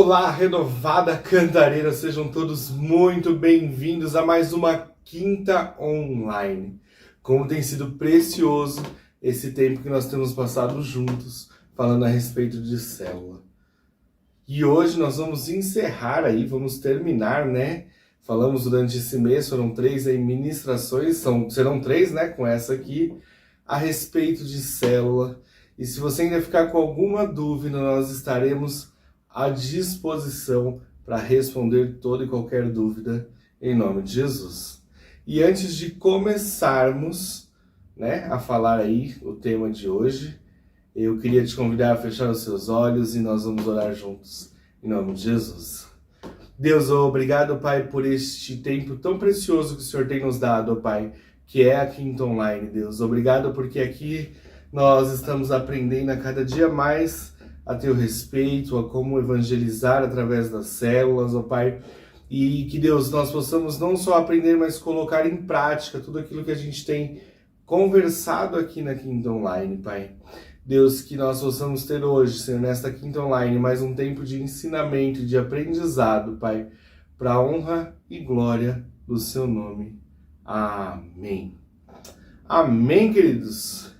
Olá, renovada cantareira, sejam todos muito bem-vindos a mais uma Quinta Online. Como tem sido precioso esse tempo que nós temos passado juntos, falando a respeito de célula. E hoje nós vamos encerrar aí, vamos terminar, né? Falamos durante esse mês, foram 3 aí ministrações, serão 3, né, com essa aqui, a respeito de célula. E se você ainda ficar com alguma dúvida, nós estaremos à disposição para responder toda e qualquer dúvida em nome de Jesus. E antes de começarmos, né, a falar aí o tema de hoje, eu queria te convidar a fechar os seus olhos e nós vamos orar juntos em nome de Jesus. Deus, obrigado, Pai, por este tempo tão precioso que o Senhor tem nos dado, Pai, que é a Quinta Online, Deus. Obrigado porque aqui nós estamos aprendendo a cada dia mais a teu respeito, a como evangelizar através das células, ó Pai. E que, Deus, nós possamos não só aprender, mas colocar em prática tudo aquilo que a gente tem conversado aqui na Quinta Online, Pai. Deus, que nós possamos ter hoje, Senhor, nesta Quinta Online, mais um tempo de ensinamento e de aprendizado, Pai, para a honra e glória do seu nome. Amém. Amém, queridos.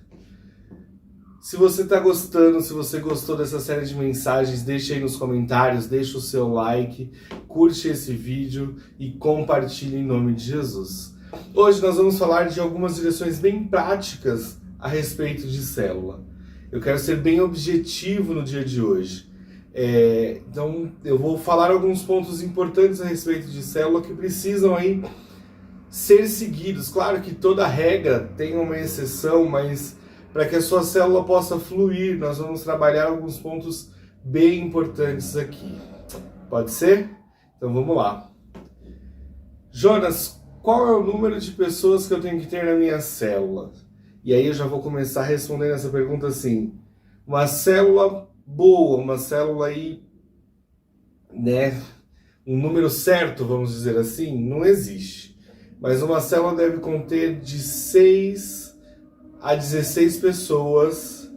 Se você está gostando, se você gostou dessa série de mensagens, deixe aí nos comentários, deixe o seu like, curte esse vídeo e compartilhe em nome de Jesus. Hoje nós vamos falar de algumas direções bem práticas a respeito de célula. Eu quero ser bem objetivo no dia de hoje. Então eu vou falar alguns pontos importantes a respeito de célula que precisam aí ser seguidos. Claro que toda regra tem uma exceção, mas para que a sua célula possa fluir, nós vamos trabalhar alguns pontos bem importantes aqui. Pode ser? Então vamos lá. Jonas, qual é o número de pessoas que eu tenho que ter na minha célula? E aí eu já vou começar respondendo essa pergunta assim. Uma célula boa, uma célula aí, né, um número certo, vamos dizer assim, não existe. Mas uma célula deve conter de 6 a 16 pessoas.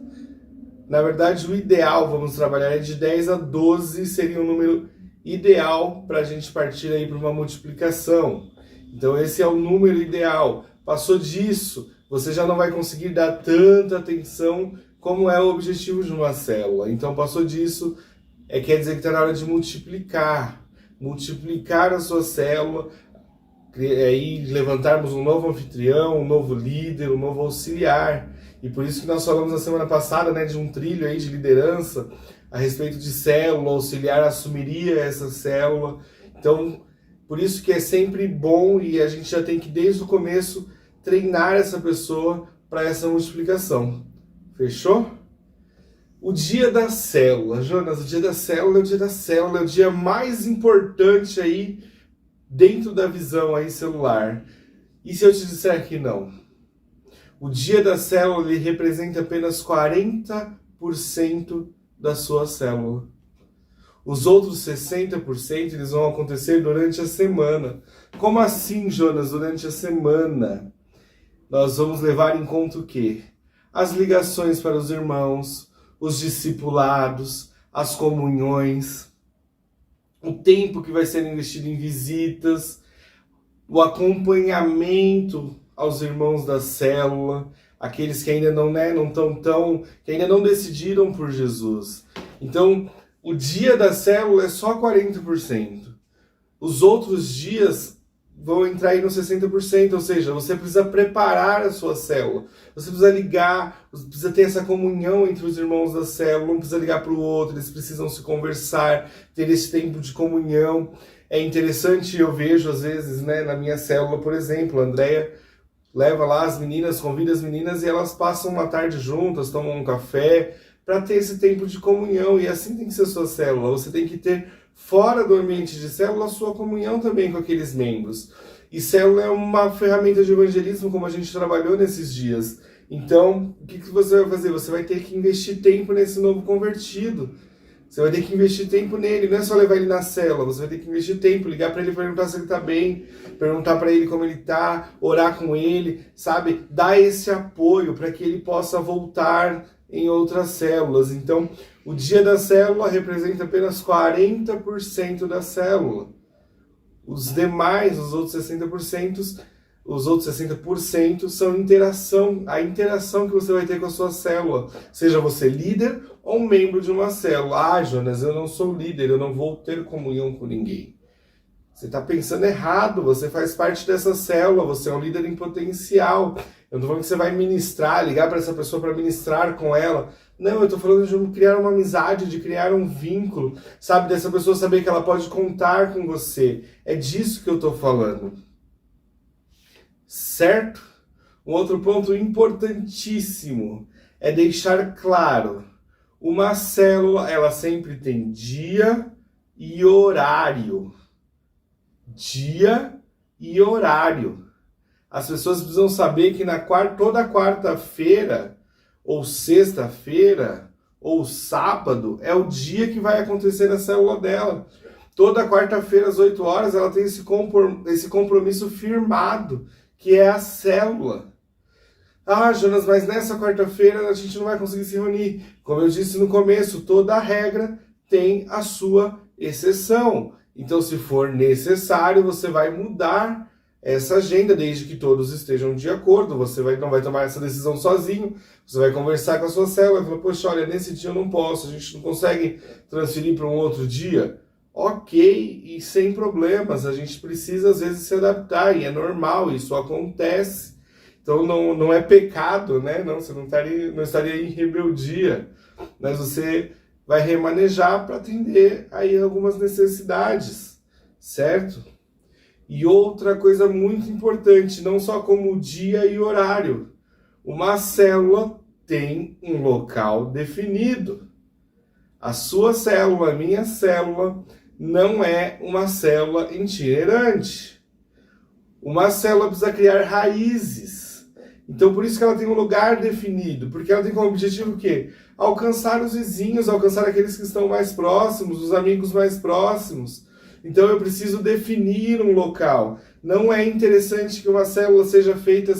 Na verdade, o ideal, vamos trabalhar, é de 10 a 12, seria um número ideal para a gente partir aí para uma multiplicação. Então esse é o número ideal. Passou disso, você já não vai conseguir dar tanta atenção como é o objetivo de uma célula. Então passou disso, quer dizer que está na hora de multiplicar. Multiplicar a sua célula, aí levantarmos um novo anfitrião, um novo líder, um novo auxiliar. E por isso que nós falamos na semana passada, né, de um trilho aí de liderança a respeito de célula, o auxiliar assumiria essa célula. Então, por isso que é sempre bom e a gente já tem que desde o começo treinar essa pessoa para essa multiplicação. Fechou? O dia da célula, Jonas, o dia da célula é o dia da célula, é o dia mais importante aí dentro da visão aí celular. E se eu te disser que não? O dia da célula ele representa apenas 40% da sua célula. Os outros 60% eles vão acontecer durante a semana. Como assim, Jonas, durante a semana? Nós vamos levar em conta o quê? As ligações para os irmãos, os discipulados, as comunhões, o tempo que vai ser investido em visitas, o acompanhamento aos irmãos da célula, aqueles que ainda que ainda não decidiram por Jesus. Então, o dia da célula é só 40%. Os outros dias vão entrar aí no 60%, ou seja, você precisa preparar a sua célula. Você precisa ligar, você precisa ter essa comunhão entre os irmãos da célula, um precisa ligar para o outro, eles precisam se conversar, ter esse tempo de comunhão. É interessante, eu vejo às vezes, né, na minha célula, por exemplo, a Andréia leva lá as meninas, convida as meninas e elas passam uma tarde juntas, tomam um café, para ter esse tempo de comunhão. E assim tem que ser a sua célula. Você tem que ter fora do ambiente de célula a sua comunhão também com aqueles membros. E célula é uma ferramenta de evangelismo, como a gente trabalhou nesses dias. Então, o que você vai fazer? Você vai ter que investir tempo nesse novo convertido. Você vai ter que investir tempo nele, não é só levar ele na célula, você vai ter que investir tempo, ligar para ele, perguntar se ele está bem, perguntar para ele como ele está, orar com ele, sabe? Dar esse apoio para que ele possa voltar em outras células. Então, o dia da célula representa apenas 40% da célula. Os demais, os outros 60% são interação, a interação que você vai ter com a sua célula. Seja você líder ou membro de uma célula. Ah, Jonas, eu não sou líder, eu não vou ter comunhão com ninguém. Você está pensando errado, você faz parte dessa célula, você é um líder em potencial. Eu não estou falando que você vai ministrar, ligar para essa pessoa para ministrar com ela. Não, eu estou falando de criar uma amizade, de criar um vínculo, sabe? Dessa pessoa saber que ela pode contar com você. É disso que eu estou falando. Certo? Um outro ponto importantíssimo é deixar claro. Uma célula, ela sempre tem dia e horário. Dia e horário. As pessoas precisam saber que toda quarta-feira, ou sexta-feira, ou sábado, é o dia que vai acontecer na célula dela. Toda quarta-feira, às 8 horas, ela tem esse compromisso firmado, que é a célula. Ah, Jonas, mas nessa quarta-feira a gente não vai conseguir se reunir. Como eu disse no começo, toda regra tem a sua exceção. Então, se for necessário, você vai mudar essa agenda, desde que todos estejam de acordo. Você não vai tomar essa decisão sozinho, você vai conversar com a sua célula e falar, poxa, olha, nesse dia eu não posso, a gente não consegue transferir para um outro dia. Ok, e sem problemas, a gente precisa às vezes se adaptar, e é normal, isso acontece. Então não é pecado, né? Não, você não estaria em rebeldia, mas você vai remanejar para atender aí algumas necessidades, certo? E outra coisa muito importante, não só como dia e horário, uma célula tem um local definido. A sua célula, a minha célula, não é uma célula itinerante. Uma célula precisa criar raízes. Então, por isso que ela tem um lugar definido, porque ela tem como objetivo o quê? Alcançar os vizinhos, alcançar aqueles que estão mais próximos, os amigos mais próximos. Então, eu preciso definir um local. Não é interessante que uma célula seja feita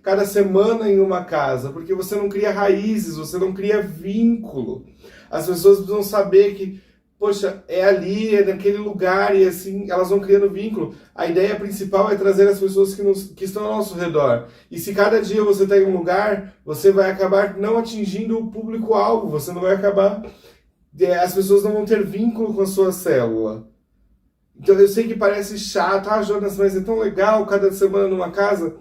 cada semana em uma casa, porque você não cria raízes, você não cria vínculo. As pessoas precisam saber que, poxa, é ali, é naquele lugar, e assim, elas vão criando vínculo. A ideia principal é trazer as pessoas que estão ao nosso redor. E se cada dia você está em um lugar, você vai acabar não atingindo o público-alvo, você não vai acabar... As pessoas não vão ter vínculo com a sua célula. Então eu sei que parece chato, ah, Jonas, mas é tão legal cada semana numa casa.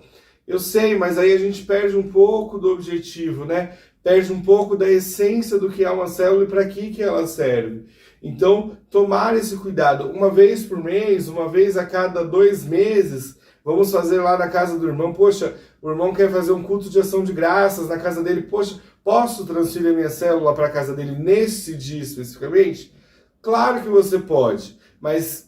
Eu sei, mas aí a gente perde um pouco do objetivo, né? Perde um pouco da essência do que é uma célula e para que ela serve. Então, tomar esse cuidado, uma vez por mês, uma vez a cada 2 meses, vamos fazer lá na casa do irmão. Poxa, o irmão quer fazer um culto de ação de graças na casa dele. Poxa, posso transferir a minha célula para a casa dele nesse dia especificamente? Claro que você pode, mas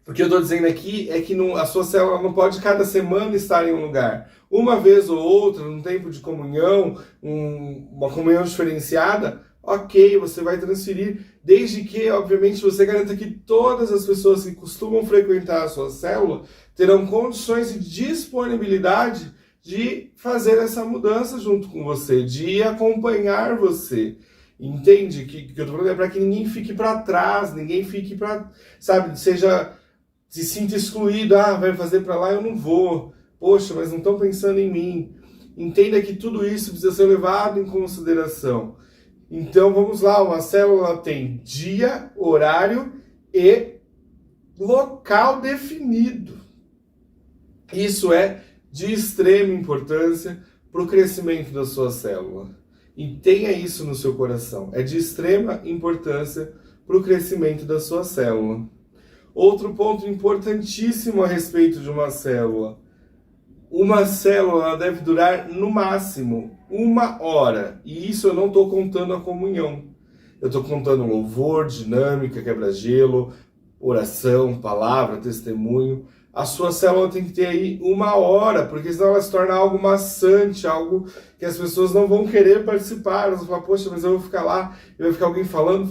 o que eu estou dizendo aqui é que a sua célula não pode cada semana estar em um lugar. Uma vez ou outra, num tempo de comunhão, uma comunhão diferenciada, ok, você vai transferir, desde que, obviamente, você garanta que todas as pessoas que costumam frequentar a sua célula terão condições e disponibilidade de fazer essa mudança junto com você, de acompanhar você. Entende? Que eu estou falando é para que ninguém fique para trás, ninguém fique para, sabe, se sinta excluído, ah, vai fazer para lá, eu não vou. Poxa, mas não estão pensando em mim. Entenda que tudo isso precisa ser levado em consideração. Então, vamos lá, uma célula tem dia, horário e local definido. Isso é de extrema importância para o crescimento da sua célula. E tenha isso no seu coração. É de extrema importância para o crescimento da sua célula. Outro ponto importantíssimo a respeito de uma célula. Uma célula deve durar no máximo 1 hora. E isso eu não estou contando a comunhão. Eu estou contando louvor, dinâmica, quebra-gelo, oração, palavra, testemunho. A sua célula tem que ter aí 1 hora, porque senão ela se torna algo maçante, algo que as pessoas não vão querer participar. Elas vão falar, poxa, mas eu vou ficar lá, e vai ficar alguém falando.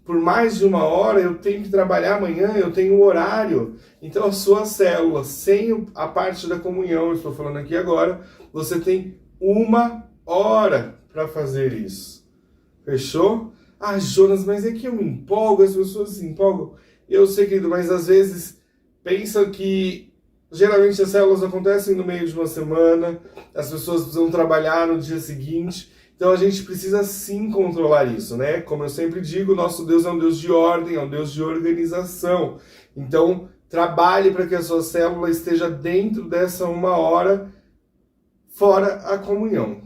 Por mais de 1 hora, eu tenho que trabalhar amanhã, eu tenho um horário. Então, a sua célula, sem a parte da comunhão, eu estou falando aqui agora, você tem 1 hora para fazer isso. Fechou? Ah, Jonas, mas é que eu me empolgo, as pessoas se empolgam. Eu sei, querido, mas às vezes pensam que geralmente as células acontecem no meio de uma semana, as pessoas precisam trabalhar no dia seguinte, então a gente precisa sim controlar isso, né? Como eu sempre digo, nosso Deus é um Deus de ordem, é um Deus de organização. Então, trabalhe para que a sua célula esteja dentro dessa 1 hora, fora a comunhão.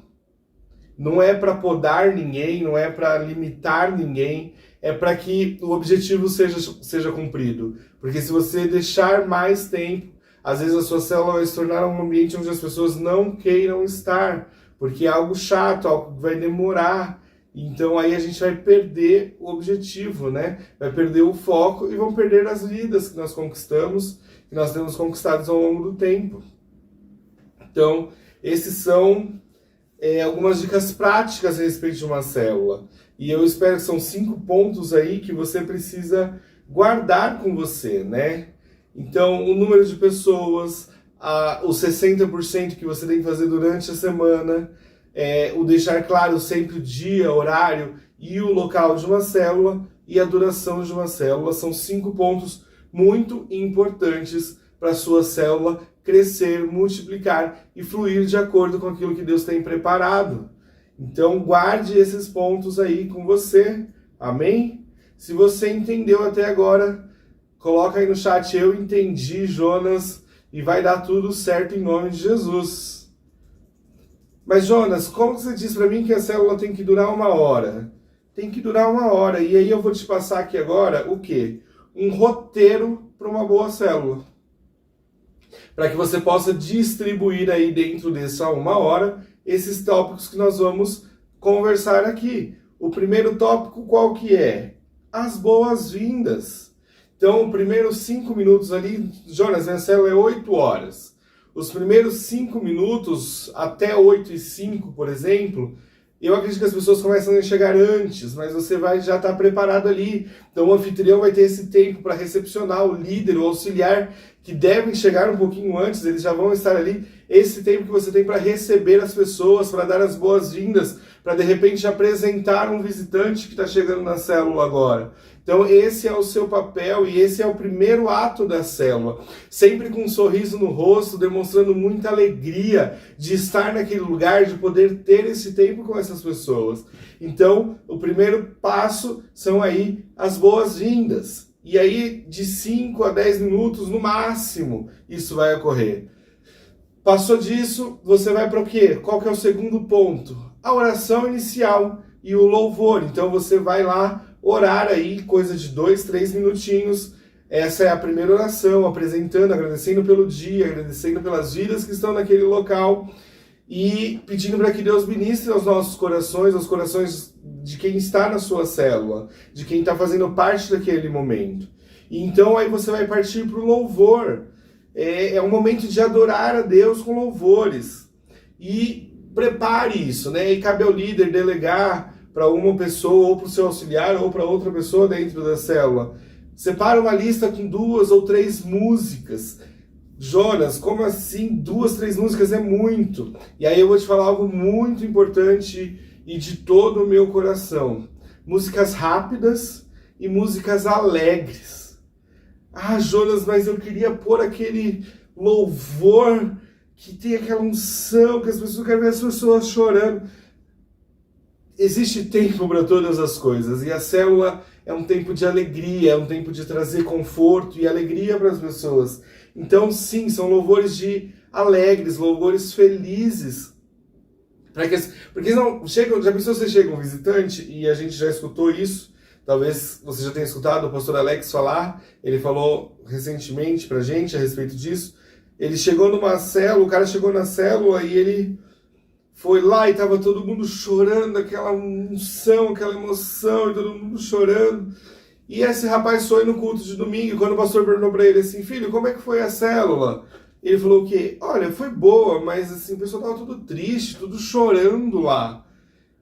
Não é para podar ninguém, não é para limitar ninguém, é para que o objetivo seja cumprido. Porque se você deixar mais tempo, às vezes a sua célula vai se tornar um ambiente onde as pessoas não queiram estar, porque é algo chato, algo que vai demorar. Então aí a gente vai perder o objetivo, né? Vai perder o foco e vão perder as vidas que nós conquistamos, que nós temos conquistados ao longo do tempo. Então, esses são algumas dicas práticas a respeito de uma célula. E eu espero que são 5 pontos aí que você precisa guardar com você, né? Então, o número de pessoas, os 60% que você tem que fazer durante a semana, o deixar claro sempre o dia, horário e o local de uma célula e a duração de uma célula. São 5 pontos muito importantes para a sua célula crescer, multiplicar e fluir de acordo com aquilo que Deus tem preparado. Então, guarde esses pontos aí com você. Amém? Se você entendeu até agora, coloca aí no chat, eu entendi, Jonas, e vai dar tudo certo em nome de Jesus. Mas, Jonas, como você disse para mim que a célula tem que durar 1 hora? Tem que durar 1 hora. E aí eu vou te passar aqui agora o quê? Um roteiro para uma boa célula. Para que você possa distribuir aí dentro dessa 1 hora esses tópicos que nós vamos conversar aqui. O primeiro tópico qual que é? As boas-vindas. Então, os primeiros 5 minutos ali, Jonas, minha célula é 8 horas. Os primeiros 5 minutos, até 8h05, por exemplo, eu acredito que as pessoas começam a chegar antes, mas você vai já estar preparado ali. Então o anfitrião vai ter esse tempo para recepcionar o líder, o auxiliar, que devem chegar um pouquinho antes, eles já vão estar ali. Esse tempo que você tem para receber as pessoas, para dar as boas-vindas, para de repente apresentar um visitante que está chegando na célula agora. Então esse é o seu papel e esse é o primeiro ato da célula. Sempre com um sorriso no rosto, demonstrando muita alegria de estar naquele lugar, de poder ter esse tempo com essas pessoas. Então o primeiro passo são aí as boas-vindas. E aí de 5 a 10 minutos no máximo isso vai ocorrer. Passou disso, você vai para o quê? Qual que é o segundo ponto? A oração inicial e o louvor. Então você vai lá orar aí, coisa de 2, 3 minutinhos. Essa é a primeira oração, apresentando, agradecendo pelo dia, agradecendo pelas vidas que estão naquele local e pedindo para que Deus ministre aos nossos corações, aos corações de quem está na sua célula, de quem está fazendo parte daquele momento. E então aí você vai partir para o louvor. É um momento de adorar a Deus com louvores. E prepare isso, né? E cabe ao líder delegar para uma pessoa, ou para o seu auxiliar, ou para outra pessoa dentro da célula. Separa uma lista com 2 ou 3 músicas. Jonas, como assim 2, 3 músicas é muito? E aí eu vou te falar algo muito importante e de todo o meu coração. Músicas rápidas e músicas alegres. Ah, Jonas, mas eu queria pôr aquele louvor que tem aquela unção, que as pessoas querem ver as pessoas chorando. Existe tempo para todas as coisas, e a célula é um tempo de alegria, é um tempo de trazer conforto e alegria para as pessoas. Então, sim, são louvores alegres, louvores felizes. Porque não, já pensou se você chega um visitante, e a gente já escutou isso, talvez você já tenha escutado o pastor Alex falar, ele falou recentemente pra gente a respeito disso. Ele chegou numa célula, o cara chegou na célula e ele foi lá e tava todo mundo chorando, aquela unção, aquela emoção, e todo mundo chorando. E esse rapaz foi no culto de domingo, e quando o pastor perguntou pra ele assim, filho, como é que foi a célula? Ele falou que, olha, foi boa, mas assim, o pessoal tava tudo triste, tudo chorando lá.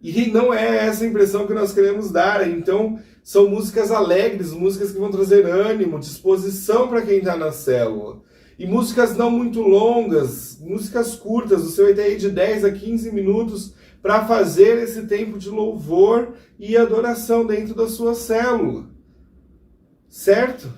E não é essa a impressão que nós queremos dar. Então, são músicas alegres, músicas que vão trazer ânimo, disposição para quem está na célula. E músicas não muito longas, músicas curtas, você vai ter aí de 10 a 15 minutos para fazer esse tempo de louvor e adoração dentro da sua célula. Certo?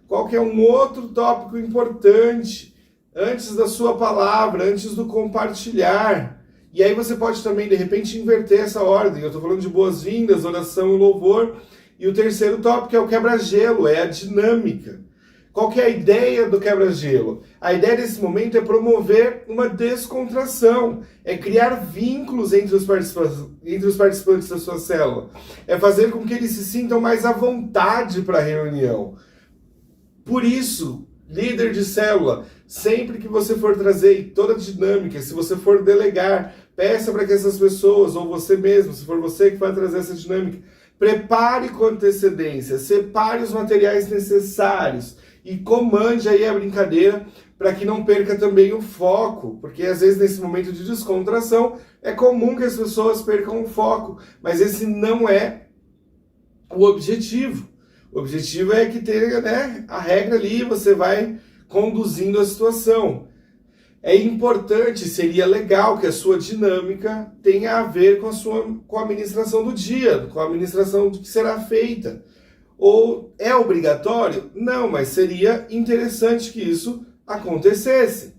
Qual que é um outro tópico importante? Antes da sua palavra, antes do compartilhar. E aí você pode também, de repente, inverter essa ordem. Eu estou falando de boas-vindas, oração e louvor. E o terceiro tópico é o quebra-gelo, é a dinâmica. Qual que é a ideia do quebra-gelo? A ideia desse momento é promover uma descontração, é criar vínculos entre os participantes da sua célula, é fazer com que eles se sintam mais à vontade para a reunião. Por isso, líder de célula, sempre que você for trazer toda a dinâmica, se você for delegar, peça para que essas pessoas, ou você mesmo, se for você que vai trazer essa dinâmica, prepare com antecedência, separe os materiais necessários e comande aí a brincadeira para que não perca também o foco, porque às vezes nesse momento de descontração é comum que as pessoas percam o foco, mas esse não é o objetivo. O objetivo é que tenha, né, a regra ali, você vai conduzindo a situação. É importante, seria legal que a sua dinâmica tenha a ver com a administração do dia, com a administração do que será feita. Ou é obrigatório? Não, mas seria interessante que isso acontecesse.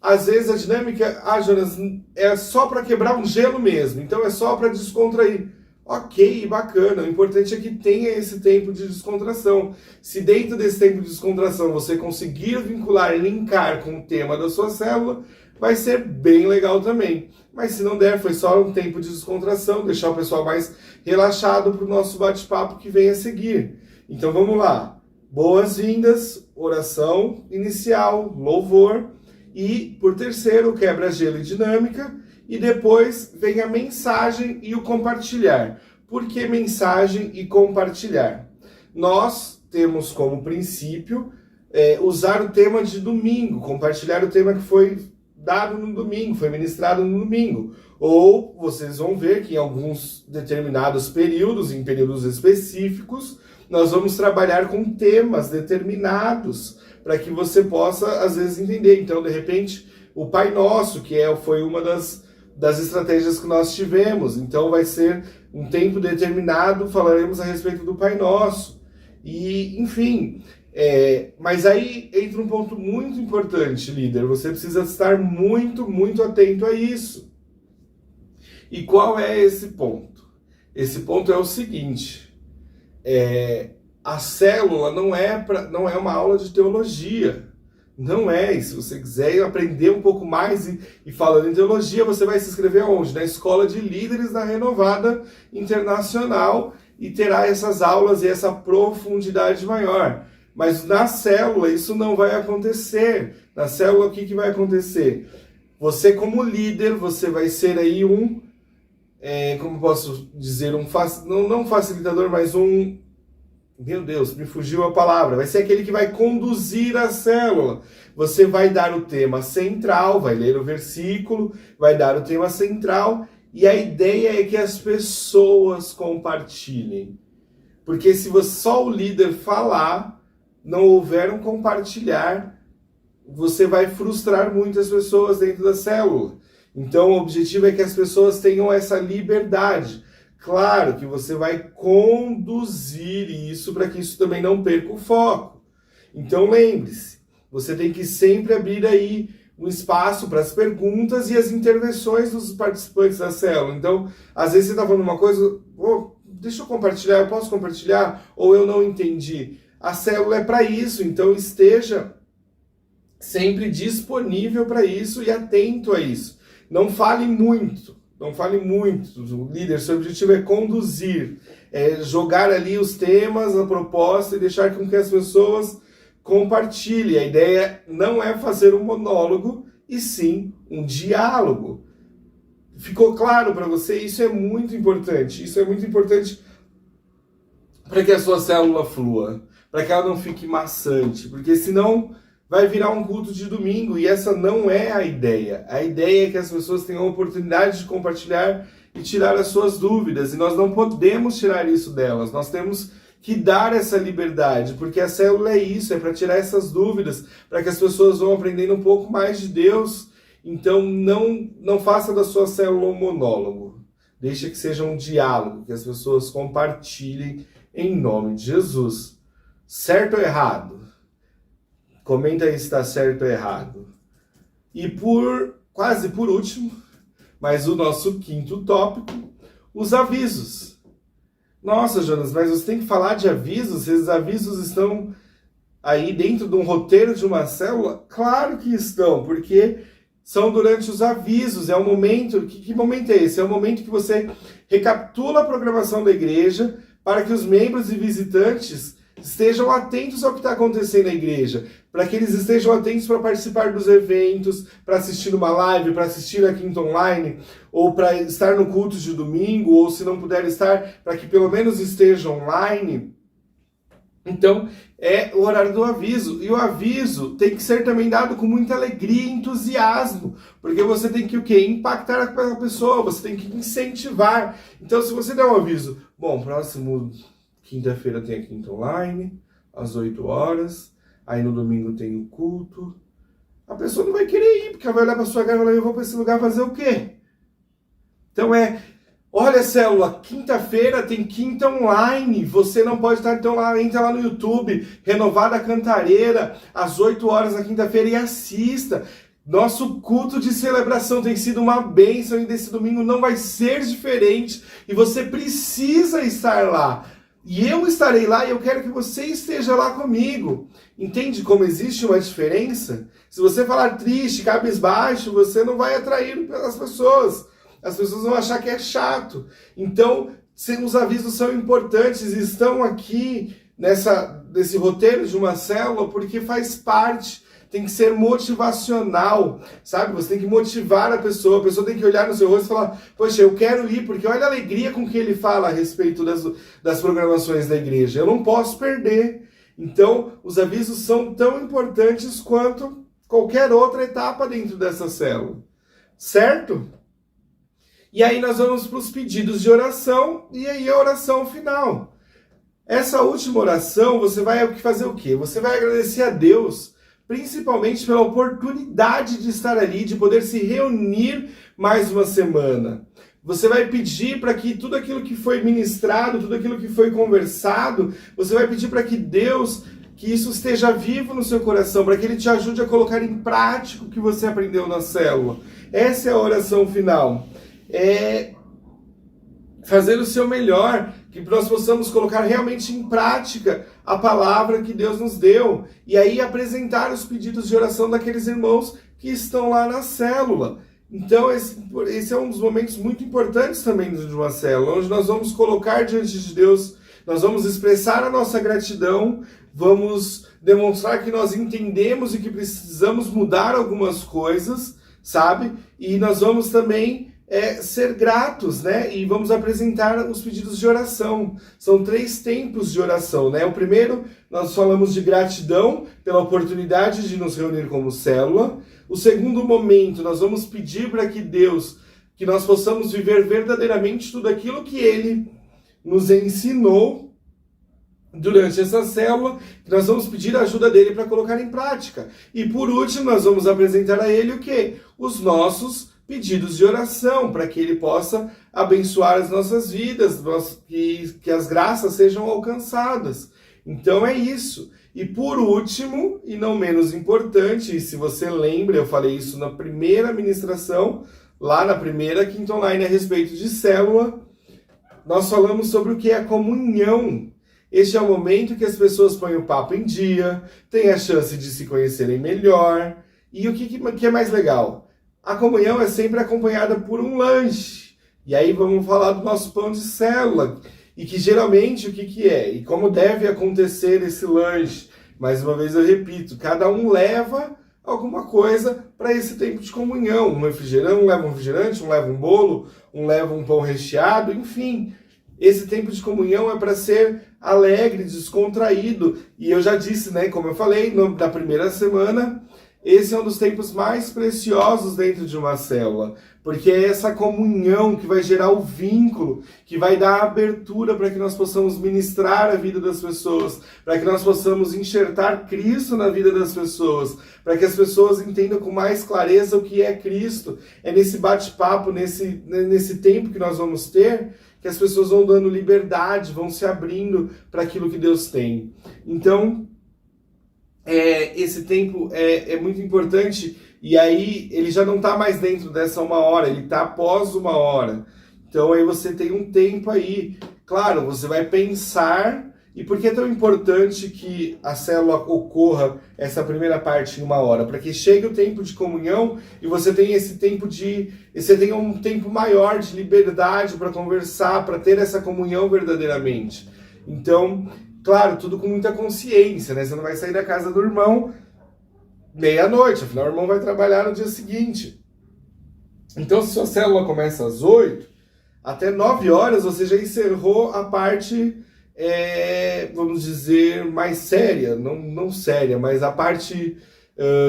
Às vezes a dinâmica, Jonas, é só para quebrar um gelo mesmo, então é só para descontrair. Ok, bacana, o importante é que tenha esse tempo de descontração. Se dentro desse tempo de descontração você conseguir vincular e linkar com o tema da sua célula, vai ser bem legal também. Mas se não der, foi só um tempo de descontração, deixar o pessoal mais relaxado para o nosso bate-papo que vem a seguir. Então vamos lá. Boas-vindas, oração inicial, louvor e, por terceiro, quebra-gelo e dinâmica. E depois vem a mensagem e o compartilhar. Por que mensagem e compartilhar? Nós temos como princípio usar o tema de domingo, compartilhar o tema que foi dado no domingo, foi ministrado no domingo. Ou vocês vão ver que em alguns determinados períodos, em períodos específicos, nós vamos trabalhar com temas determinados, para que você possa, às vezes, entender. Então, de repente, o Pai Nosso, que foi uma das estratégias que nós tivemos. Então vai ser um tempo determinado, falaremos a respeito do Pai Nosso. E, enfim, mas aí entra um ponto muito importante, líder. Você precisa estar muito, muito atento a isso. E qual é esse ponto? Esse ponto é o seguinte, a célula não é uma aula de teologia. Não é, e se você quiser aprender um pouco mais e falando em teologia, você vai se inscrever onde? Na Escola de Líderes da Renovada Internacional e terá essas aulas e essa profundidade maior. Mas na célula isso não vai acontecer. Na célula o que vai acontecer? Você como líder, você vai ser aí como posso dizer, não um facilitador, mas meu Deus, me fugiu a palavra. Vai ser aquele que vai conduzir a célula. Você vai dar o tema central, vai ler o versículo, vai dar o tema central, e a ideia é que as pessoas compartilhem. Porque se só o líder falar, não houver um compartilhar, você vai frustrar muitas pessoas dentro da célula. Então o objetivo é que as pessoas tenham essa liberdade. Claro que você vai conduzir isso para que isso também não perca o foco. Então lembre-se, você tem que sempre abrir aí um espaço para as perguntas e as intervenções dos participantes da célula. Então, às vezes você está falando uma coisa, deixa eu compartilhar, eu posso compartilhar? Ou eu não entendi. A célula é para isso, então esteja sempre disponível para isso e atento a isso. Não fale muito. Não fale muito, líder, seu objetivo é conduzir, jogar ali os temas, a proposta e deixar com que as pessoas compartilhem. A ideia não é fazer um monólogo, e sim um diálogo. Ficou claro para você? Isso é muito importante. Isso é muito importante para que a sua célula flua, para que ela não fique maçante, porque senão vai virar um culto de domingo, e essa não é a ideia. A ideia é que as pessoas tenham a oportunidade de compartilhar e tirar as suas dúvidas, e nós não podemos tirar isso delas. Nós temos que dar essa liberdade, porque a célula é isso, é para tirar essas dúvidas, para que as pessoas vão aprendendo um pouco mais de Deus. Então não faça da sua célula um monólogo, deixa que seja um diálogo, que as pessoas compartilhem em nome de Jesus. Certo ou errado? Comenta aí se está certo ou errado. E quase por último, mas o nosso quinto tópico, os avisos. Nossa, Jonas, mas você tem que falar de avisos? Esses avisos estão aí dentro de um roteiro de uma célula? Claro que estão, porque são durante os avisos. É o momento, que momento é esse? É o momento que você recapitula a programação da igreja para que os membros e visitantes estejam atentos ao que está acontecendo na igreja, para que eles estejam atentos para participar dos eventos, para assistir uma live, para assistir a Quinta Online, ou para estar no culto de domingo, ou se não puder estar, para que pelo menos esteja online. Então, é o horário do aviso. E o aviso tem que ser também dado com muita alegria e entusiasmo, porque você tem que o quê? Impactar a pessoa, você tem que incentivar. Então, se você der um aviso, bom, próximo quinta-feira tem a Quinta Online, às 8 horas, aí no domingo tem o culto, a pessoa não vai querer ir, porque ela vai olhar para sua cara e falar, eu vou para esse lugar fazer o quê? Então olha, célula, quinta-feira tem Quinta Online, você não pode estar, então entra lá no YouTube, Renovada Cantareira, às 8 horas na quinta-feira e assista. Nosso culto de celebração tem sido uma bênção e desse domingo não vai ser diferente e você precisa estar lá. E eu estarei lá e eu quero que você esteja lá comigo. Entende como existe uma diferença? Se você falar triste, cabisbaixo, você não vai atrair as pessoas. As pessoas vão achar que é chato. Então, os avisos são importantes, estão aqui nesse roteiro de uma célula porque faz parte. Tem que ser motivacional, sabe? Você tem que motivar a pessoa tem que olhar no seu rosto e falar, poxa, eu quero ir, porque olha a alegria com que ele fala a respeito das programações da igreja. Eu não posso perder. Então, os avisos são tão importantes quanto qualquer outra etapa dentro dessa célula. Certo? E aí nós vamos para os pedidos de oração e aí a oração final. Essa última oração, você vai fazer o quê? Você vai agradecer a Deus, principalmente pela oportunidade de estar ali, de poder se reunir mais uma semana. Você vai pedir para que tudo aquilo que foi ministrado, tudo aquilo que foi conversado, você vai pedir para que Deus, que isso esteja vivo no seu coração, para que Ele te ajude a colocar em prática o que você aprendeu na célula. Essa é a oração final. É fazer o seu melhor, que nós possamos colocar realmente em prática a palavra que Deus nos deu, e aí apresentar os pedidos de oração daqueles irmãos que estão lá na célula. Então esse é um dos momentos muito importantes também de uma célula, onde nós vamos colocar diante de Deus, nós vamos expressar a nossa gratidão, vamos demonstrar que nós entendemos e que precisamos mudar algumas coisas, sabe? E nós vamos também ser gratos, né? E vamos apresentar os pedidos de oração. São 3 tempos de oração, né? O primeiro, nós falamos de gratidão pela oportunidade de nos reunir como célula. O segundo momento, nós vamos pedir para que Deus, que nós possamos viver verdadeiramente tudo aquilo que Ele nos ensinou durante essa célula, que nós vamos pedir a ajuda dele para colocar em prática. E por último, nós vamos apresentar a Ele o quê? Os nossos pedidos de oração, para que Ele possa abençoar as nossas vidas, que as graças sejam alcançadas. Então é isso. E por último, e não menos importante, e se você lembra, eu falei isso na primeira ministração, lá na primeira Quinta Online a respeito de célula, nós falamos sobre o que é a comunhão. Este é o momento que as pessoas põem o papo em dia, têm a chance de se conhecerem melhor. E o que é mais legal? A comunhão é sempre acompanhada por um lanche. E aí vamos falar do nosso pão de célula. E que geralmente o que é? E como deve acontecer esse lanche? Mais uma vez eu repito, cada um leva alguma coisa para esse tempo de comunhão. Um leva um refrigerante, um leva um bolo, um leva um pão recheado, enfim. Esse tempo de comunhão é para ser alegre, descontraído. E eu já disse, né, como eu falei, na primeira semana, esse é um dos tempos mais preciosos dentro de uma célula, porque é essa comunhão que vai gerar o vínculo, que vai dar a abertura para que nós possamos ministrar a vida das pessoas, para que nós possamos enxertar Cristo na vida das pessoas, para que as pessoas entendam com mais clareza o que é Cristo. É nesse bate-papo, nesse tempo que nós vamos ter, que as pessoas vão dando liberdade, vão se abrindo para aquilo que Deus tem. Então, esse tempo é muito importante, e aí ele já não está mais dentro dessa 1 hora, ele está após 1 hora. Então aí você tem um tempo aí. Claro, você vai pensar. E por que é tão importante que a célula ocorra, essa primeira parte em 1 hora? Para que chegue o tempo de comunhão e você tenha você tenha um tempo maior de liberdade para conversar, para ter essa comunhão verdadeiramente. Então, claro, tudo com muita consciência, né? Você não vai sair da casa do irmão meia-noite, afinal o irmão vai trabalhar no dia seguinte. Então, se sua célula começa às 8, até 9 horas você já encerrou a parte, vamos dizer, mais séria, não séria, mas a parte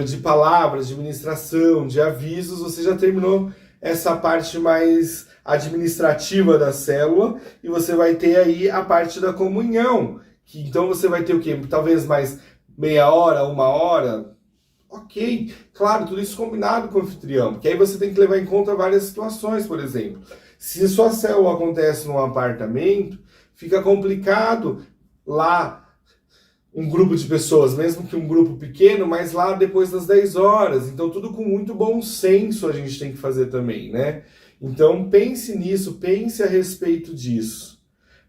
de palavras, de ministração, de avisos, você já terminou essa parte mais administrativa da célula, e você vai ter aí a parte da comunhão, que então você vai ter o quê? Talvez mais meia hora, 1 hora. Ok, claro, tudo isso combinado com o anfitrião, porque aí você tem que levar em conta várias situações. Por exemplo, se sua célula acontece num apartamento, fica complicado lá um grupo de pessoas, mesmo que um grupo pequeno, mas lá depois das 10 horas. Então tudo com muito bom senso a gente tem que fazer também, né? Então pense nisso, pense a respeito disso.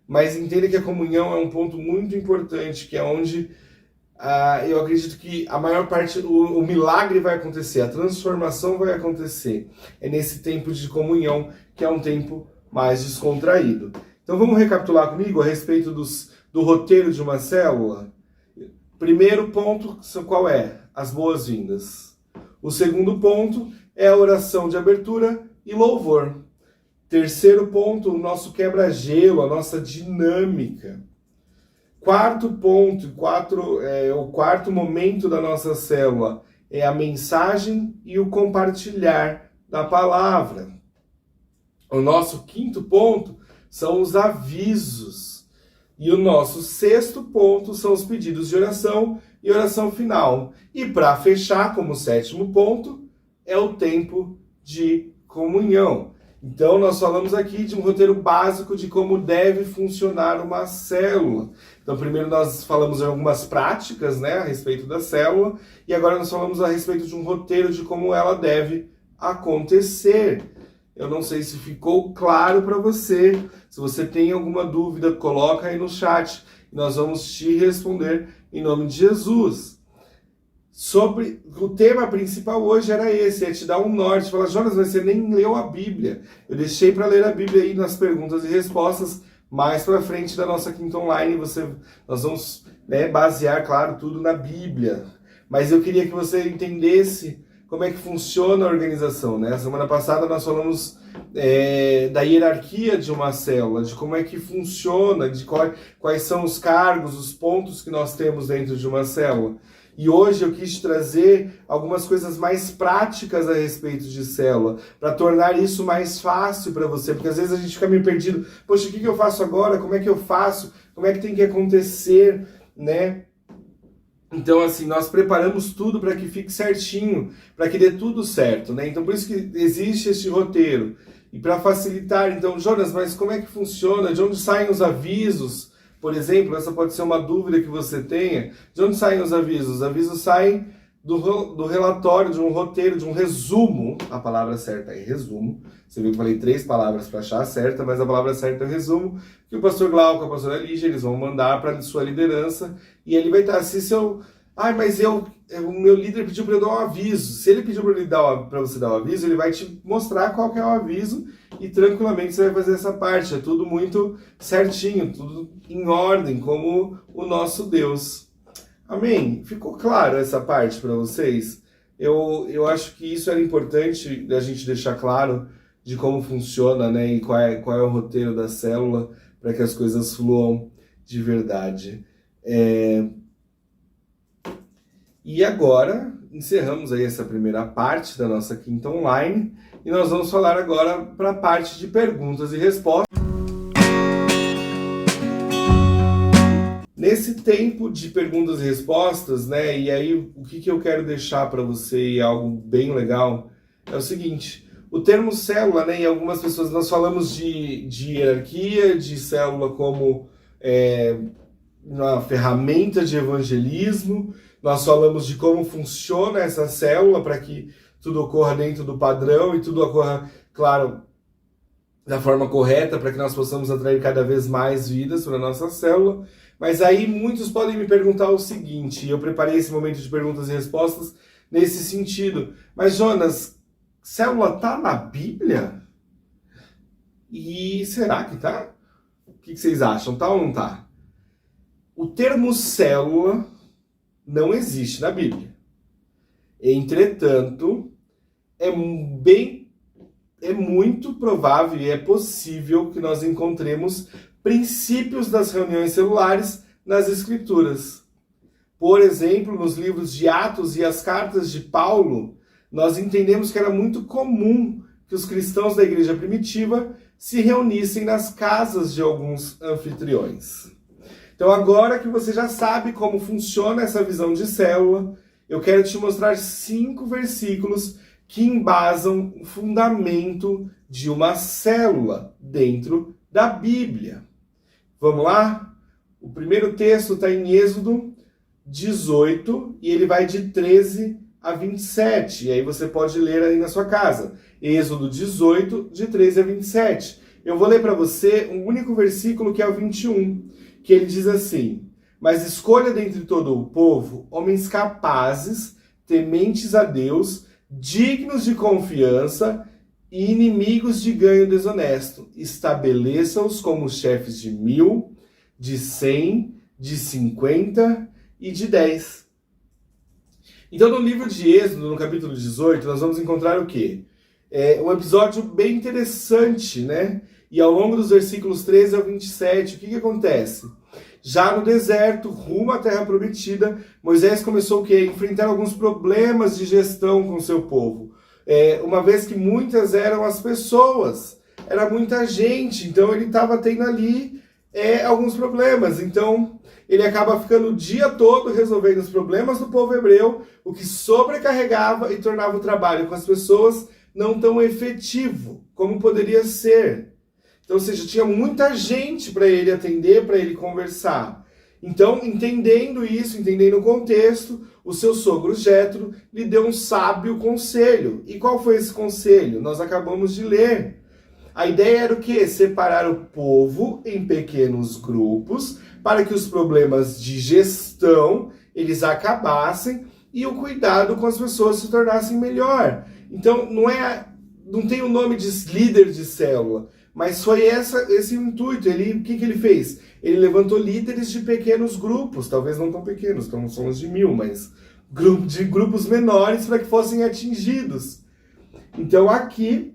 Mas entenda que a comunhão é um ponto muito importante, que é onde eu acredito que a maior parte, o milagre vai acontecer, a transformação vai acontecer. É nesse tempo de comunhão, que é um tempo mais descontraído. Então vamos recapitular comigo a respeito do roteiro de uma célula? Primeiro ponto, qual é? As boas-vindas. O segundo ponto é a oração de abertura e louvor. Terceiro ponto, o nosso quebra-gelo, a nossa dinâmica. Quarto ponto, o quarto momento da nossa célula é a mensagem e o compartilhar da palavra. O nosso quinto ponto são os avisos. E o nosso sexto ponto são os pedidos de oração e oração final. E para fechar, como sétimo ponto, é o tempo de comunhão. Então, nós falamos aqui de um roteiro básico de como deve funcionar uma célula. Então, primeiro nós falamos de algumas práticas, né, a respeito da célula, e agora nós falamos a respeito de um roteiro de como ela deve acontecer. Eu não sei se ficou claro para você. Se você tem alguma dúvida, coloca aí no chat, e nós vamos te responder em nome de Jesus. O tema principal hoje era esse, é te dar um norte. Fala, Jonas, mas você nem leu a Bíblia. Eu deixei para ler a Bíblia aí nas perguntas e respostas mais para frente da nossa quinta online. Nós vamos, basear, claro, tudo na Bíblia. Mas eu queria que você entendesse como é que funciona a organização, né? Semana passada nós falamos da hierarquia de uma célula, de como é que funciona, de quais são os cargos, os pontos que nós temos dentro de uma célula. E hoje eu quis trazer algumas coisas mais práticas a respeito de célula, para tornar isso mais fácil para você, porque às vezes a gente fica meio perdido. Poxa, o que eu faço agora? Como é que eu faço? Como é que tem que acontecer, né? Então, assim, nós preparamos tudo para que fique certinho, para que dê tudo certo, né? Então, por isso que existe este roteiro. E para facilitar, então, Jonas, mas como é que funciona? De onde saem os avisos? Por exemplo, essa pode ser uma dúvida que você tenha. De onde saem os avisos? Os avisos saem do relatório, de um roteiro, de um resumo. A palavra certa é resumo. Você viu que eu falei 3 palavras para achar a certa, mas a palavra certa é resumo. Que o pastor Glauco, a pastora Lígia, eles vão mandar para a sua liderança. E ele vai estar assim, mas o meu líder pediu para eu dar um aviso. Se ele pediu para você dar um aviso, ele vai te mostrar qual que é o aviso e tranquilamente você vai fazer essa parte. É tudo muito certinho, tudo em ordem, como o nosso Deus. Amém? Ficou claro essa parte para vocês? Eu acho que isso era importante da gente deixar claro de como funciona, né? E qual é o roteiro da célula para que as coisas fluam de verdade. E agora, encerramos aí essa primeira parte da nossa quinta online e nós vamos falar agora para a parte de perguntas e respostas. Nesse tempo de perguntas e respostas, né, e aí o que eu quero deixar para você, algo bem legal, é o seguinte: o termo célula, né, em algumas pessoas nós falamos de hierarquia, de célula como uma ferramenta de evangelismo, nós falamos de como funciona essa célula para que tudo ocorra dentro do padrão e tudo ocorra, claro, da forma correta, para que nós possamos atrair cada vez mais vidas para a nossa célula. Mas aí muitos podem me perguntar o seguinte, e eu preparei esse momento de perguntas e respostas nesse sentido: mas Jonas, célula tá na Bíblia? E será que tá? O que vocês acham? Tá ou não tá? O termo célula não existe na Bíblia. Entretanto, é muito provável e é possível que nós encontremos princípios das reuniões celulares nas Escrituras. Por exemplo, nos livros de Atos e as cartas de Paulo, nós entendemos que era muito comum que os cristãos da igreja primitiva se reunissem nas casas de alguns anfitriões. Então, agora que você já sabe como funciona essa visão de célula, eu quero te mostrar 5 versículos que embasam o fundamento de uma célula dentro da Bíblia. Vamos lá? O primeiro texto está em Êxodo 18 e ele vai de 13 a 27. E aí você pode ler aí na sua casa. Êxodo 18, de 13 a 27. Eu vou ler para você um único versículo que é o 21, que ele diz assim: mas escolha dentre todo o povo homens capazes, tementes a Deus, dignos de confiança e inimigos de ganho desonesto. Estabeleça-os como chefes de 1000, de 100, de 50 e de 10. Então, no livro de Êxodo, no capítulo 18, nós vamos encontrar o quê? Um episódio bem interessante, né? E ao longo dos versículos 13 ao 27, o que acontece? Já no deserto, rumo à Terra Prometida, Moisés começou o quê? A enfrentar alguns problemas de gestão com o seu povo. Uma vez que muitas eram as pessoas, era muita gente, então ele estava tendo ali alguns problemas. Então ele acaba ficando o dia todo resolvendo os problemas do povo hebreu, o que sobrecarregava e tornava o trabalho com as pessoas não tão efetivo como poderia ser. Então, ou seja, tinha muita gente para ele atender, para ele conversar. Então, entendendo isso, entendendo o contexto, o seu sogro Jétro lhe deu um sábio conselho. E qual foi esse conselho? Nós acabamos de ler. A ideia era o quê? Separar o povo em pequenos grupos para que os problemas de gestão eles acabassem e o cuidado com as pessoas se tornassem melhor. Então, não tem o nome de líder de célula, mas foi esse o intuito. O que ele fez? Ele levantou líderes de pequenos grupos, talvez não tão pequenos, então somos de 1000, mas de grupos menores para que fossem atingidos. Então aqui,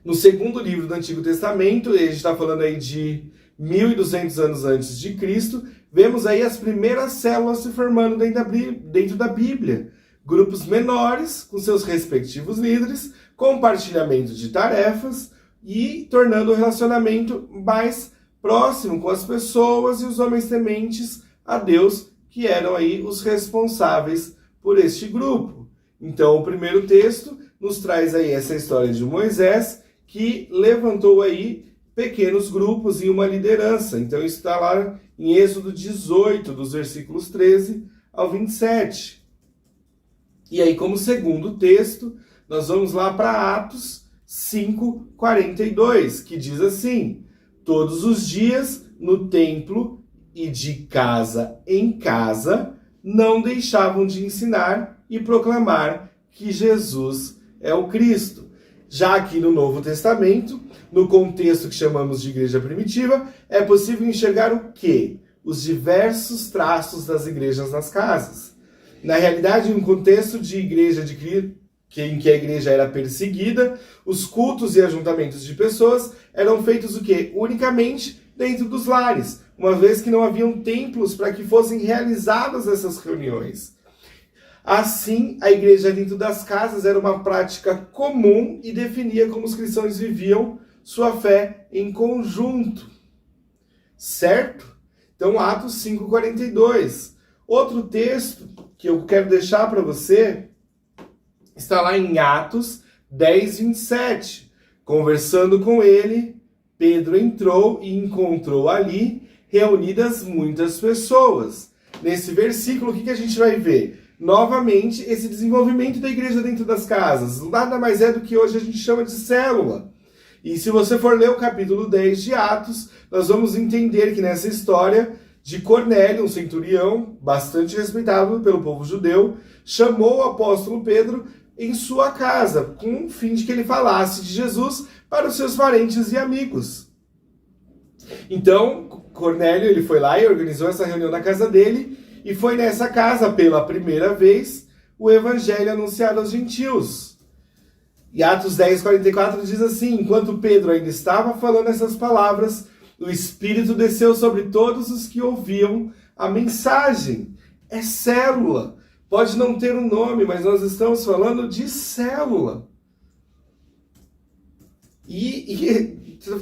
no segundo livro do Antigo Testamento, a gente está falando aí de 1200 anos antes de Cristo, vemos aí as primeiras células se formando dentro da Bíblia. Grupos menores, com seus respectivos líderes, compartilhamento de tarefas e tornando o relacionamento mais próximo com as pessoas e os homens tementes a Deus, que eram aí os responsáveis por este grupo. Então, o primeiro texto nos traz aí essa história de Moisés, que levantou aí pequenos grupos e uma liderança. Então, isso está lá em Êxodo 18, dos versículos 13 ao 27. E aí, como segundo texto, nós vamos lá para Atos 5:42, que diz assim: todos os dias no templo e de casa em casa não deixavam de ensinar e proclamar que Jesus é o Cristo. Já aqui no Novo Testamento, no contexto que chamamos de igreja primitiva, é possível enxergar o quê? Os diversos traços das igrejas nas casas. Na realidade, em um contexto de igreja de Cristo, em que a igreja era perseguida, os cultos e ajuntamentos de pessoas eram feitos o quê? Unicamente dentro dos lares, uma vez que não haviam templos para que fossem realizadas essas reuniões. Assim, a igreja dentro das casas era uma prática comum e definia como os cristãos viviam sua fé em conjunto. Certo? Então, Atos 5:42. Outro texto que eu quero deixar para você está lá em Atos 10:27. Conversando com ele, Pedro entrou e encontrou ali reunidas muitas pessoas. Nesse versículo, o que a gente vai ver? Novamente, esse desenvolvimento da igreja dentro das casas. Nada mais é do que hoje a gente chama de célula. E se você for ler o capítulo 10 de Atos, nós vamos entender que nessa história de Cornélio, um centurião bastante respeitável pelo povo judeu, chamou o apóstolo Pedro em sua casa, com o fim de que ele falasse de Jesus para os seus parentes e amigos. Então, Cornélio ele foi lá e organizou essa reunião na casa dele, e foi nessa casa, pela primeira vez, o evangelho anunciado aos gentios. E Atos 10:44 diz assim: enquanto Pedro ainda estava falando essas palavras, o Espírito desceu sobre todos os que ouviam a mensagem. É célula. Pode não ter um nome, mas nós estamos falando de célula.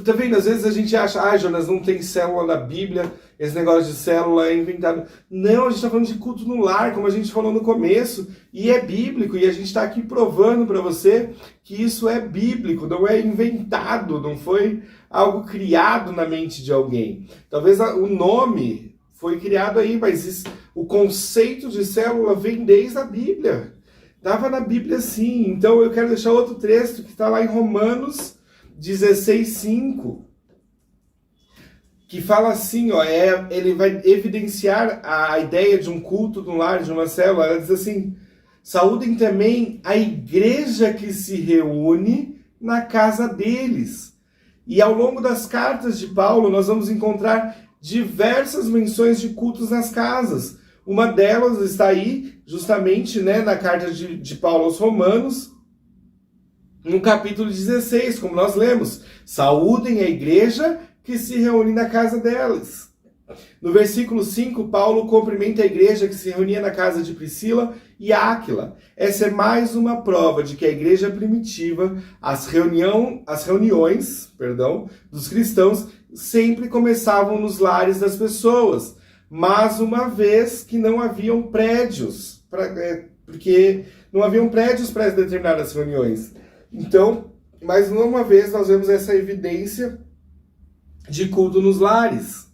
Tá vendo? Às vezes a gente acha, Jonas, não tem célula na Bíblia, esse negócio de célula é inventado. Não, a gente está falando de culto no lar, como a gente falou no começo, e é bíblico, e a gente está aqui provando para você que isso é bíblico, não é inventado, não foi algo criado na mente de alguém. Talvez o nome foi criado aí, mas o conceito de célula vem desde a Bíblia. Estava na Bíblia sim. Então eu quero deixar outro texto que está lá em Romanos 16:5, que fala assim, ele vai evidenciar a ideia de um culto no lar, de uma célula. Ela diz assim: saúdem também a igreja que se reúne na casa deles. E ao longo das cartas de Paulo, nós vamos encontrar diversas menções de cultos nas casas. Uma delas está aí, justamente, na carta de Paulo aos Romanos, no capítulo 16, como nós lemos: saúdem a igreja que se reúne na casa delas. No versículo 5, Paulo cumprimenta a igreja que se reunia na casa de Priscila e Áquila. Essa é mais uma prova de que a igreja primitiva, as reuniões dos cristãos, sempre começavam nos lares das pessoas, mas uma vez que não haviam prédios, porque não haviam prédios para determinadas reuniões. Então, mais uma vez, nós vemos essa evidência de culto nos lares.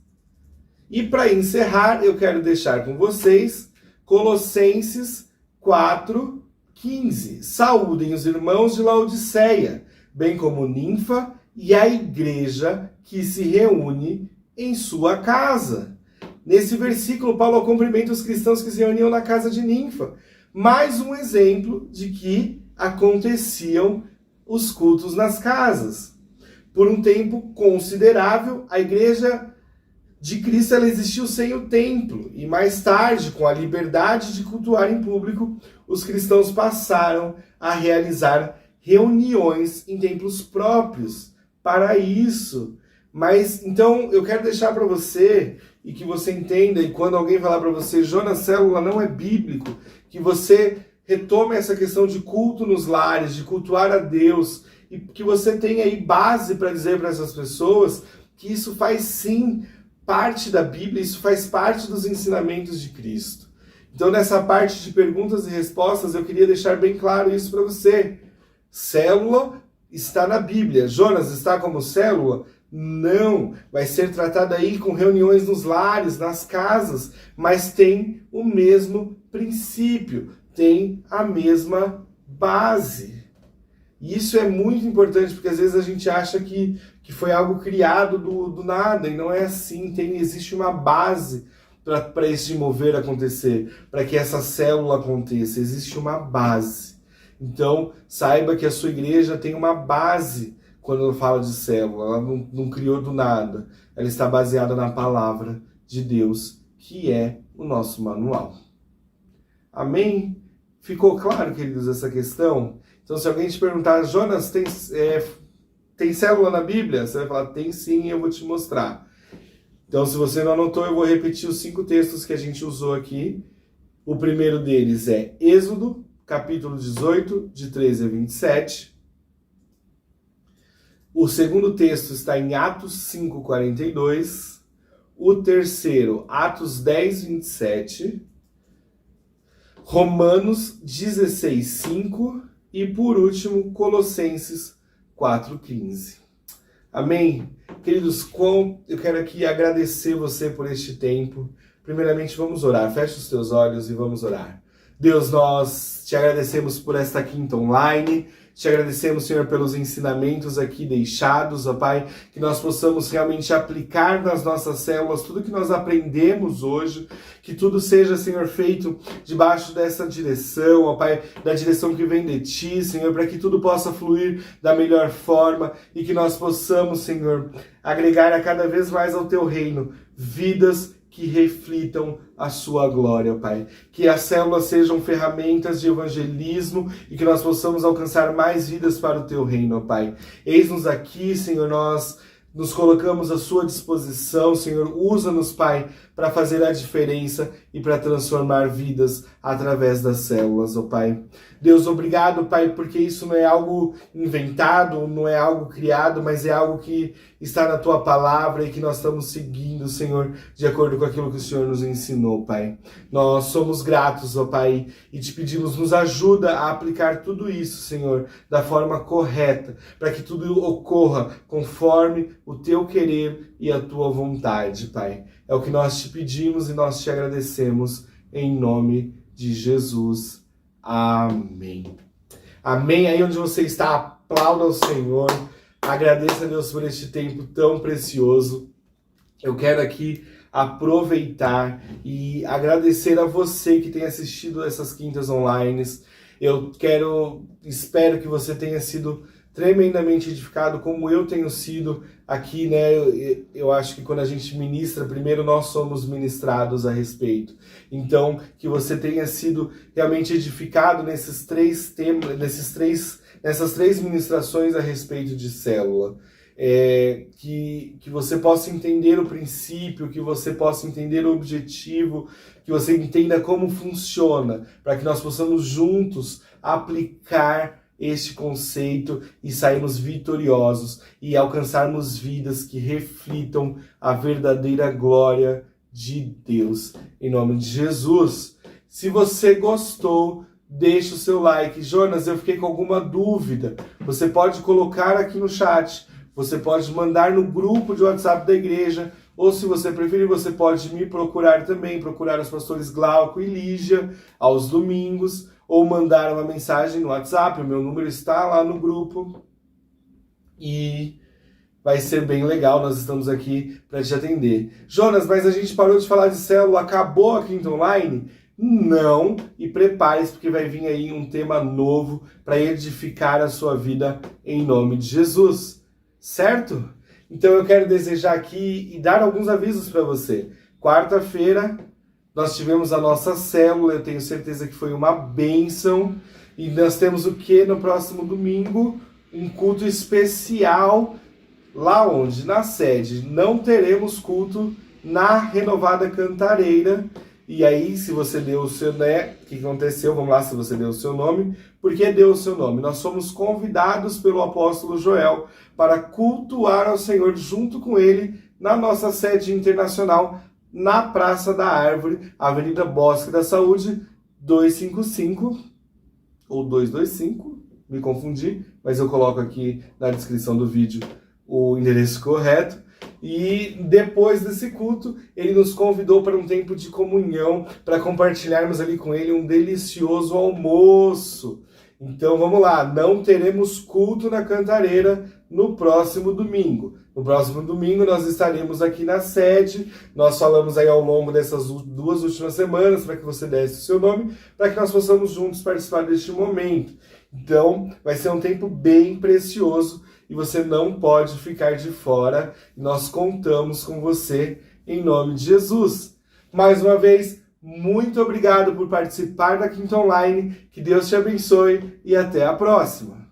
E para encerrar, eu quero deixar com vocês Colossenses 4:15. Saúdem os irmãos de Laodiceia, bem como Ninfa e a igreja que se reúne em sua casa. Nesse versículo, Paulo cumprimenta os cristãos que se reuniam na casa de Ninfa. Mais um exemplo de que aconteciam os cultos nas casas. Por um tempo considerável, a igreja de Cristo ela existiu sem o templo, e mais tarde, com a liberdade de cultuar em público, os cristãos passaram a realizar reuniões em templos próprios para isso. Mas, então, eu quero deixar para você, e que você entenda, e quando alguém falar para você, Jonas, célula não é bíblico, que você retome essa questão de culto nos lares, de cultuar a Deus, e que você tenha aí base para dizer para essas pessoas que isso faz sim parte da Bíblia, isso faz parte dos ensinamentos de Cristo. Então, nessa parte de perguntas e respostas, eu queria deixar bem claro isso para você. Célula está na Bíblia. Jonas está como célula? Não. Vai ser tratada aí com reuniões nos lares, nas casas, mas tem o mesmo princípio, tem a mesma base. E isso é muito importante, porque às vezes a gente acha que foi algo criado do nada, e não é assim. Existe uma base para esse mover acontecer, para que essa célula aconteça. Existe uma base. Então, saiba que a sua igreja tem uma base quando ela fala de célula. Ela não criou do nada. Ela está baseada na palavra de Deus, que é o nosso manual. Amém? Ficou claro, queridos, essa questão? Então, se alguém te perguntar, Jonas, tem célula na Bíblia? Você vai falar, tem sim, e eu vou te mostrar. Então, se você não anotou, eu vou repetir os 5 textos que a gente usou aqui. O primeiro deles é Êxodo, capítulo 18, de 13 a 27. O segundo texto está em Atos 5:42. O terceiro, Atos 10, 27. Romanos 16:5. E por último, Colossenses 4:15. Amém? Queridos, eu quero aqui agradecer você por este tempo. Primeiramente, vamos orar. Feche os teus olhos e vamos orar. Deus, nós te agradecemos por esta quinta online. Te agradecemos, Senhor, pelos ensinamentos aqui deixados, ó Pai, que nós possamos realmente aplicar nas nossas células tudo que nós aprendemos hoje, que tudo seja, Senhor, feito debaixo dessa direção, ó Pai, da direção que vem de Ti, Senhor, para que tudo possa fluir da melhor forma e que nós possamos, Senhor, agregar a cada vez mais ao Teu reino vidas que reflitam a sua glória, Pai. Que as células sejam ferramentas de evangelismo e que nós possamos alcançar mais vidas para o Teu reino, Pai. Eis-nos aqui, Senhor, nós nos colocamos à sua disposição, Senhor. Usa-nos, Pai, para fazer a diferença e para transformar vidas através das células, ó Pai. Deus, obrigado, Pai, porque isso não é algo inventado, não é algo criado, mas é algo que está na Tua palavra e que nós estamos seguindo, Senhor, de acordo com aquilo que o Senhor nos ensinou, Pai. Nós somos gratos, ó Pai, e te pedimos, nos ajuda a aplicar tudo isso, Senhor, da forma correta, para que tudo ocorra conforme o Teu querer e a Tua vontade, Pai. É o que nós te pedimos e nós te agradecemos em nome de Jesus. Amém. Amém. Aí onde você está, aplauda ao Senhor. Agradeça a Deus por este tempo tão precioso. Eu quero aqui aproveitar e agradecer a você que tem assistido essas quintas online. Espero que você tenha sido tremendamente edificado, como eu tenho sido aqui, né? Eu acho que quando a gente ministra, primeiro nós somos ministrados a respeito. Então, que você tenha sido realmente edificado nesses três temas, nessas três ministrações a respeito de célula. Que você possa entender o princípio, que você possa entender o objetivo, que você entenda como funciona, para que nós possamos juntos aplicar este conceito e sairmos vitoriosos e alcançarmos vidas que reflitam a verdadeira glória de Deus. Em nome de Jesus. Se você gostou, deixe o seu like. Jonas, eu fiquei com alguma dúvida. Você pode colocar aqui no chat. Você pode mandar no grupo de WhatsApp da igreja. Ou se você preferir, você pode me procurar também. Procurar os pastores Glauco e Lígia aos domingos. Ou mandar uma mensagem no WhatsApp, o meu número está lá no grupo. E vai ser bem legal, nós estamos aqui para te atender. Jonas, mas a gente parou de falar de célula, acabou a quinta online? Não, e prepare-se porque vai vir aí um tema novo para edificar a sua vida em nome de Jesus, certo? Então eu quero desejar aqui e dar alguns avisos para você. Quarta-feira, nós tivemos a nossa célula, eu tenho certeza que foi uma bênção. E nós temos o que no próximo domingo? Um culto especial, lá onde? Na sede. Não teremos culto na Renovada Cantareira. E aí, se você deu o seu, né? O que aconteceu? Vamos lá, se você deu o seu nome. Por que deu o seu nome? Nós somos convidados pelo apóstolo Joel para cultuar ao Senhor junto com ele na nossa sede internacional, na Praça da Árvore, Avenida Bosque da Saúde, 255, ou 225, me confundi, mas eu coloco aqui na descrição do vídeo o endereço correto. E depois desse culto, ele nos convidou para um tempo de comunhão, para compartilharmos ali com ele um delicioso almoço. Então vamos lá, não teremos culto na Cantareira no próximo domingo. No próximo domingo nós estaremos aqui na sede. Nós falamos aí ao longo dessas 2 últimas semanas para que você desse o seu nome, para que nós possamos juntos participar deste momento. Então vai ser um tempo bem precioso e você não pode ficar de fora. Nós contamos com você em nome de Jesus. Mais uma vez, muito obrigado por participar da Quinta Online. Que Deus te abençoe e até a próxima.